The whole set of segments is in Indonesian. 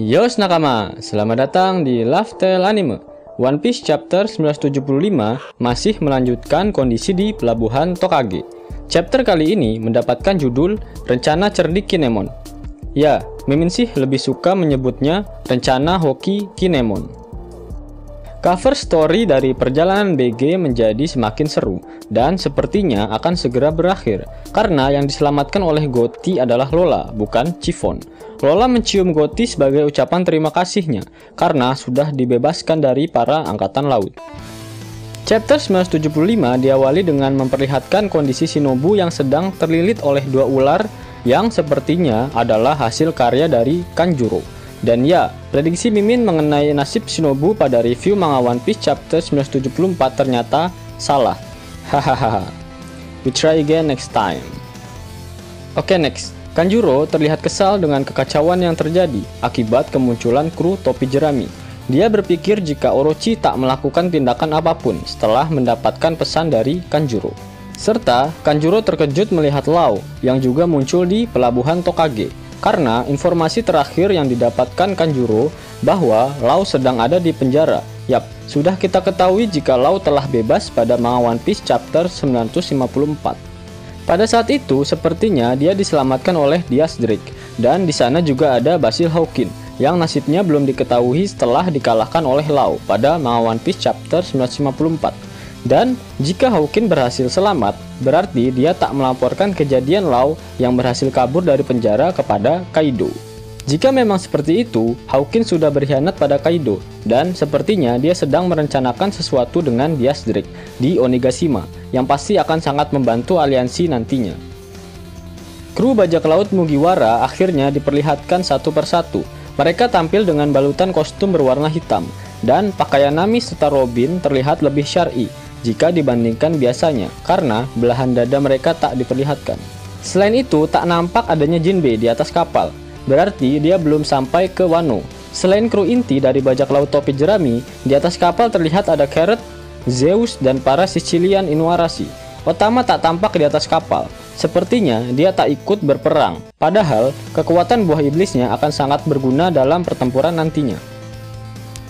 Yos nakama, selamat datang di Lifestyle Anime. One Piece chapter 975 masih melanjutkan kondisi di pelabuhan Tokage. Chapter kali ini mendapatkan judul Rencana Cerdik Kinemon. Ya, Mimin sih lebih suka menyebutnya Rencana Hoki Kinemon. Cover story dari perjalanan BG menjadi semakin seru dan sepertinya akan segera berakhir karena yang diselamatkan oleh Gotti adalah Lola, bukan Chiffon. Lola mencium Gotti sebagai ucapan terima kasihnya karena sudah dibebaskan dari para angkatan laut. Chapter 975 diawali dengan memperlihatkan kondisi Shinobu yang sedang terlilit oleh dua ular yang sepertinya adalah hasil karya dari Kanjuro. Dan ya, prediksi Mimin mengenai nasib Shinobu pada review manga One Piece chapter 974 ternyata salah. Hahaha. We try again next time. Oke, next. Kanjuro terlihat kesal dengan kekacauan yang terjadi akibat kemunculan kru topi jerami. Dia berpikir jika Orochi tak melakukan tindakan apapun setelah mendapatkan pesan dari Kanjuro. Serta Kanjuro terkejut melihat Lau yang juga muncul di pelabuhan Tokage. Karena informasi terakhir yang didapatkan Kanjuro bahwa Lau sedang ada di penjara. Yap, sudah kita ketahui jika Lau telah bebas pada manga One Piece chapter 954. Pada saat itu, sepertinya dia diselamatkan oleh Diaz Drake, dan di sana juga ada Basil Hawkin yang nasibnya belum diketahui setelah dikalahkan oleh Lau pada manga One Piece chapter 954. Dan jika Hawkin berhasil selamat, berarti dia tak melaporkan kejadian Lau yang berhasil kabur dari penjara kepada Kaido. Jika memang seperti itu, Hawkin sudah berkhianat pada Kaido, dan sepertinya dia sedang merencanakan sesuatu dengan Diaz Drake di Onigashima, yang pasti akan sangat membantu aliansi nantinya. Kru bajak laut Mugiwara akhirnya diperlihatkan satu persatu. Mereka tampil dengan balutan kostum berwarna hitam, dan pakaian Nami serta Robin terlihat lebih syar'i jika dibandingkan biasanya, karena belahan dada mereka tak diperlihatkan. Selain itu, tak nampak adanya Jinbe di atas kapal, berarti dia belum sampai ke Wano. Selain kru inti dari bajak laut topi jerami, di atas kapal terlihat ada Carrot, Zeus, dan para Sicilian Inuarashi. Otama tak tampak di atas kapal, sepertinya dia tak ikut berperang, padahal kekuatan buah iblisnya akan sangat berguna dalam pertempuran nantinya.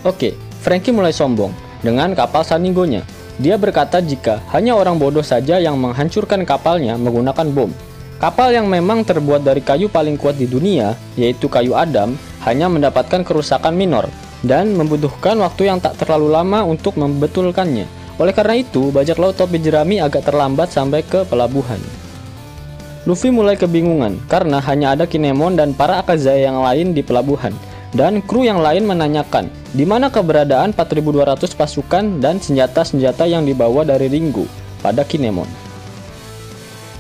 Oke, Franky mulai sombong dengan kapal Saningonya. Dia berkata jika hanya orang bodoh saja yang menghancurkan kapalnya menggunakan bom. Kapal yang memang terbuat dari kayu paling kuat di dunia, yaitu kayu Adam, hanya mendapatkan kerusakan minor dan membutuhkan waktu yang tak terlalu lama untuk membetulkannya. Oleh karena itu, bajak laut topi jerami agak terlambat sampai ke pelabuhan. Luffy mulai kebingungan karena hanya ada Kinemon dan para Akazaya yang lain di pelabuhan. Dan kru yang lain menanyakan di mana keberadaan 4.200 pasukan dan senjata-senjata yang dibawa dari Ringo pada Kinemon.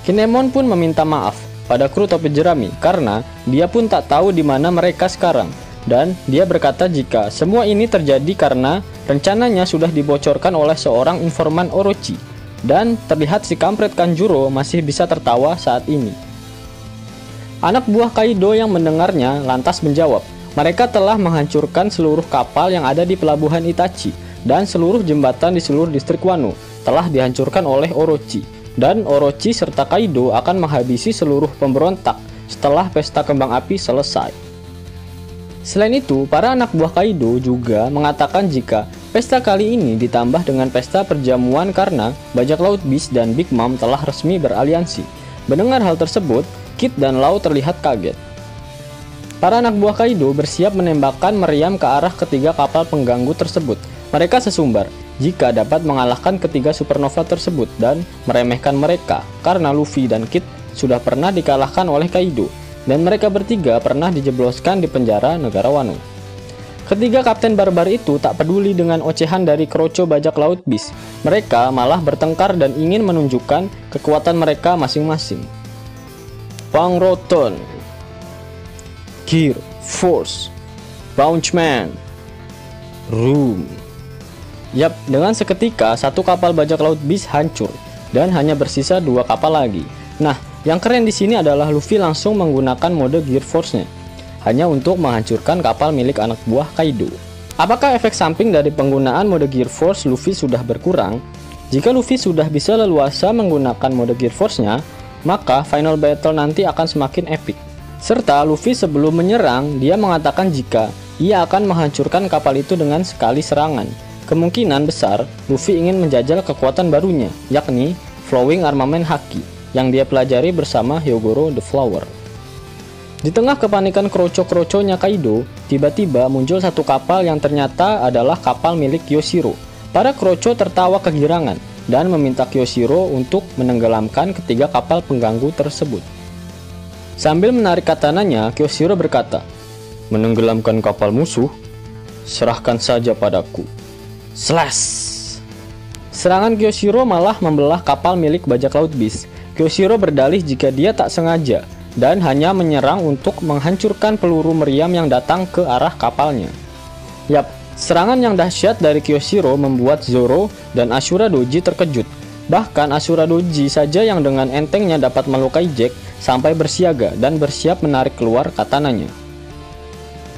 Kinemon pun meminta maaf pada kru topi jerami karena dia pun tak tahu di mana mereka sekarang, dan dia berkata jika semua ini terjadi karena rencananya sudah dibocorkan oleh seorang informan Orochi, dan terlihat si kampret Kanjuro masih bisa tertawa saat ini. Anak buah Kaido yang mendengarnya lantas menjawab, mereka telah menghancurkan seluruh kapal yang ada di pelabuhan Itachi, dan seluruh jembatan di seluruh distrik Wano telah dihancurkan oleh Orochi, dan Orochi serta Kaido akan menghabisi seluruh pemberontak setelah pesta kembang api selesai. Selain itu, para anak buah Kaido juga mengatakan jika pesta kali ini ditambah dengan pesta perjamuan karena bajak laut Beast dan Big Mom telah resmi beraliansi. Mendengar hal tersebut, Kid dan Lau terlihat kaget. Para anak buah Kaido bersiap menembakkan meriam ke arah ketiga kapal pengganggu tersebut. Mereka sesumbar jika dapat mengalahkan ketiga supernova tersebut dan meremehkan mereka karena Luffy dan Kid sudah pernah dikalahkan oleh Kaido dan mereka bertiga pernah dijebloskan di penjara negara Wano. Ketiga kapten barbar itu tak peduli dengan ocehan dari kroco bajak laut Beast. Mereka malah bertengkar dan ingin menunjukkan kekuatan mereka masing-masing. Bang Roton, Gear Force, Bounceman, Room. Yap, dengan seketika satu kapal bajak laut Beast hancur dan hanya bersisa dua kapal lagi. Nah, yang keren di sini adalah Luffy langsung menggunakan mode Gear Force-nya hanya untuk menghancurkan kapal milik anak buah Kaido. Apakah efek samping dari penggunaan mode Gear Force Luffy sudah berkurang? Jika Luffy sudah bisa leluasa menggunakan mode Gear Force-nya, maka final battle nanti akan semakin epic. Serta Luffy sebelum menyerang, dia mengatakan jika ia akan menghancurkan kapal itu dengan sekali serangan. Kemungkinan besar Luffy ingin menjajal kekuatan barunya, yakni Flowing Armament Haki, yang dia pelajari bersama Hyogoro the Flower. Di tengah kepanikan kroco-kroconya Kaido, tiba-tiba muncul satu kapal yang ternyata adalah kapal milik Kyoshiro. Para kroco tertawa kegirangan dan meminta Kyoshiro untuk menenggelamkan ketiga kapal pengganggu tersebut. Sambil menarik katananya, Kyoshiro berkata, "Menenggelamkan kapal musuh? Serahkan saja padaku." Slash! Serangan Kyoshiro malah membelah kapal milik bajak laut Beast. Kyoshiro berdalih jika dia tak sengaja dan hanya menyerang untuk menghancurkan peluru meriam yang datang ke arah kapalnya. Yap, serangan yang dahsyat dari Kyoshiro membuat Zoro dan Ashura Doji terkejut. Bahkan Ashura Doji saja yang dengan entengnya dapat melukai Jack sampai bersiaga dan bersiap menarik keluar katananya.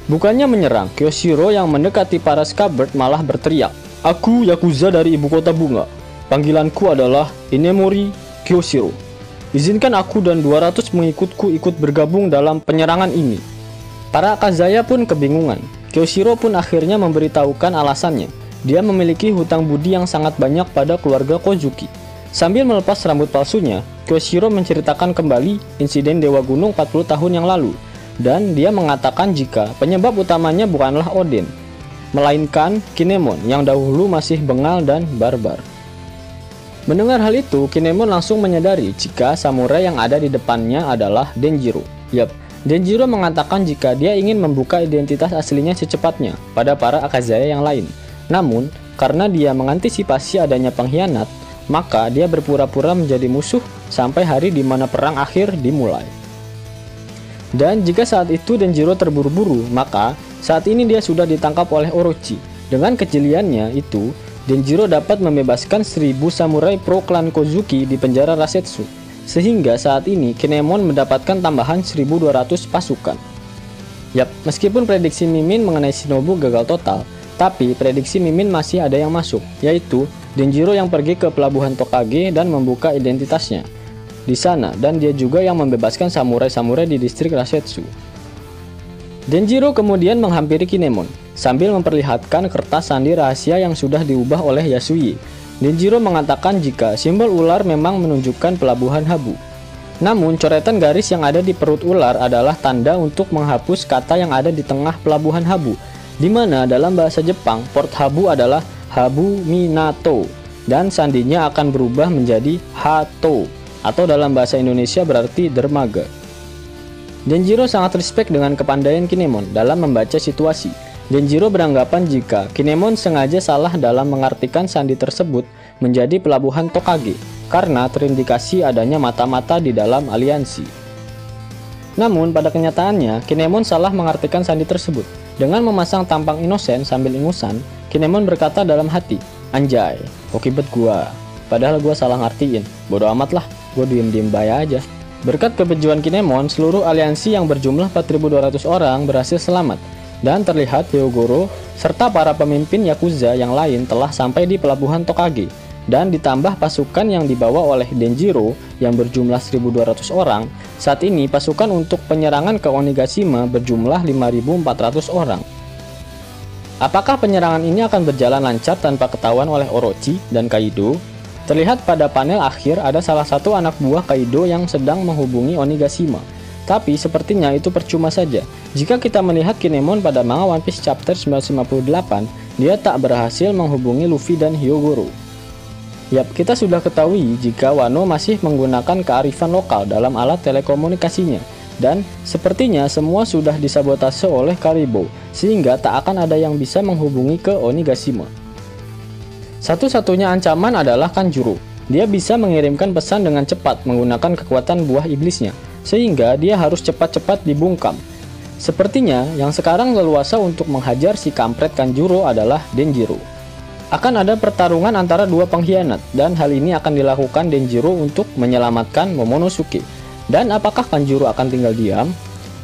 Bukannya menyerang, Kyoshiro yang mendekati para Scabbard malah berteriak, "Aku Yakuza dari ibu kota bunga. Panggilanku adalah Inemori Kyoshiro. Izinkan aku dan 200 pengikutku ikut bergabung dalam penyerangan ini." Para Akazaya pun kebingungan. Kyoshiro pun akhirnya memberitahukan alasannya. Dia memiliki hutang budi yang sangat banyak pada keluarga Kozuki. Sambil melepas rambut palsunya, Kyoshiro menceritakan kembali insiden Dewa Gunung 40 tahun yang lalu. Dan dia mengatakan jika penyebab utamanya bukanlah Oden, melainkan Kinemon yang dahulu masih bengal dan barbar. Mendengar hal itu, Kinemon langsung menyadari jika samurai yang ada di depannya adalah Denjiro. Yap, Denjiro mengatakan jika dia ingin membuka identitas aslinya secepatnya pada para Akazaya yang lain. Namun, karena dia mengantisipasi adanya pengkhianat, maka dia berpura-pura menjadi musuh sampai hari di mana perang akhir dimulai. Dan jika saat itu Denjiro terburu-buru, maka saat ini dia sudah ditangkap oleh Orochi. Dengan kejeliannya itu, Denjiro dapat membebaskan 1000 samurai pro klan Kozuki di penjara Rasetsu. Sehingga saat ini Kinemon mendapatkan tambahan 1200 pasukan. Yap, meskipun prediksi Mimin mengenai Shinobu gagal total, tapi prediksi Mimin masih ada yang masuk, yaitu Denjiro yang pergi ke pelabuhan Tokage dan membuka identitasnya di sana, dan dia juga yang membebaskan samurai-samurai di distrik Rasetsu. Denjiro kemudian menghampiri Kinemon sambil memperlihatkan kertas sandi rahasia yang sudah diubah oleh Yasui. Denjiro mengatakan jika simbol ular memang menunjukkan pelabuhan Habu. Namun coretan garis yang ada di perut ular adalah tanda untuk menghapus kata yang ada di tengah pelabuhan Habu, di mana dalam bahasa Jepang Port Habu adalah Habu Minato dan sandinya akan berubah menjadi Hato, atau dalam bahasa Indonesia berarti dermaga. Denjiro sangat respect dengan kepandaian Kinemon dalam membaca situasi. Denjiro beranggapan jika Kinemon sengaja salah dalam mengartikan sandi tersebut menjadi pelabuhan Tokage karena terindikasi adanya mata-mata di dalam aliansi. Namun pada kenyataannya Kinemon salah mengartikan sandi tersebut. Dengan memasang tampang inosen sambil ingusan, Kinemon berkata dalam hati, "Anjay, kokibet gua. Padahal gua salah ngartiin. Bodoh amat lah, gue diem-diem bayar aja." Berkat kebejuan Kinemon, seluruh aliansi yang berjumlah 4200 orang berhasil selamat, dan terlihat Hyogoro serta para pemimpin Yakuza yang lain telah sampai di pelabuhan Tokage, dan ditambah pasukan yang dibawa oleh Denjiro yang berjumlah 1200 orang. Saat ini pasukan untuk penyerangan ke Onigashima berjumlah 5400 orang. Apakah penyerangan ini akan berjalan lancar tanpa ketahuan oleh Orochi dan Kaido? Terlihat pada panel akhir ada salah satu anak buah Kaido yang sedang menghubungi Onigashima. Tapi sepertinya itu percuma saja. Jika kita melihat Kinemon pada manga One Piece chapter 958, dia tak berhasil menghubungi Luffy dan Hyogoro. Yap, kita sudah ketahui jika Wano masih menggunakan kearifan lokal dalam alat telekomunikasinya. Dan sepertinya semua sudah disabotase oleh Karibo, sehingga tak akan ada yang bisa menghubungi ke Onigashima. Satu-satunya ancaman adalah Kanjuro. Dia bisa mengirimkan pesan dengan cepat menggunakan kekuatan buah iblisnya, sehingga dia harus cepat-cepat dibungkam. Sepertinya yang sekarang leluasa untuk menghajar si kampret Kanjuro adalah Denjiro. Akan ada pertarungan antara dua pengkhianat, dan hal ini akan dilakukan Denjiro untuk menyelamatkan Momonosuke. Dan apakah Kanjuro akan tinggal diam?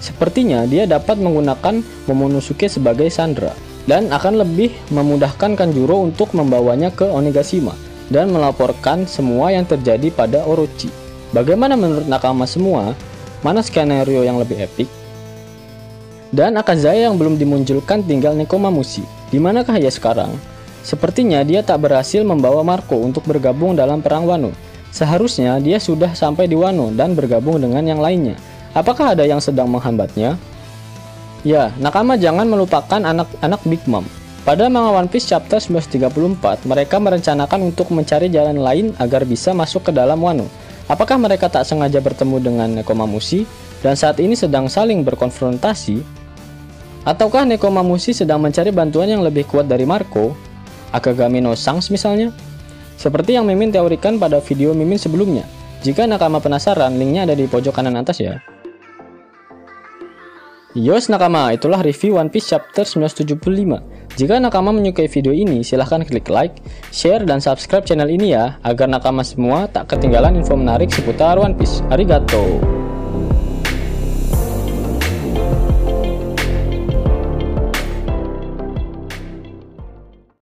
Sepertinya dia dapat menggunakan Momonosuke sebagai sandera, dan akan lebih memudahkan Kanjuro untuk membawanya ke Onigashima dan melaporkan semua yang terjadi pada Orochi. Bagaimana menurut nakama semua? Mana skenario yang lebih epik? Dan Akazaya yang belum dimunculkan tinggal Nekomamushi. Di manakah ia sekarang? Sepertinya dia tak berhasil membawa Marco untuk bergabung dalam perang Wano. Seharusnya dia sudah sampai di Wano dan bergabung dengan yang lainnya. Apakah ada yang sedang menghambatnya? Ya, nakama jangan melupakan anak-anak Big Mom. Pada manga One Piece chapter 1934, mereka merencanakan untuk mencari jalan lain agar bisa masuk ke dalam Wano. Apakah mereka tak sengaja bertemu dengan Nekomamushi dan saat ini sedang saling berkonfrontasi? Ataukah Nekomamushi sedang mencari bantuan yang lebih kuat dari Marco? Akagami no Shanks misalnya? Seperti yang Mimin teorikan pada video Mimin sebelumnya. Jika nakama penasaran, linknya ada di pojok kanan atas ya. Yos nakama, itulah review One Piece chapter 1975. Jika nakama menyukai video ini, silahkan klik like, share, dan subscribe channel ini ya, agar nakama semua tak ketinggalan info menarik seputar One Piece. Arigato!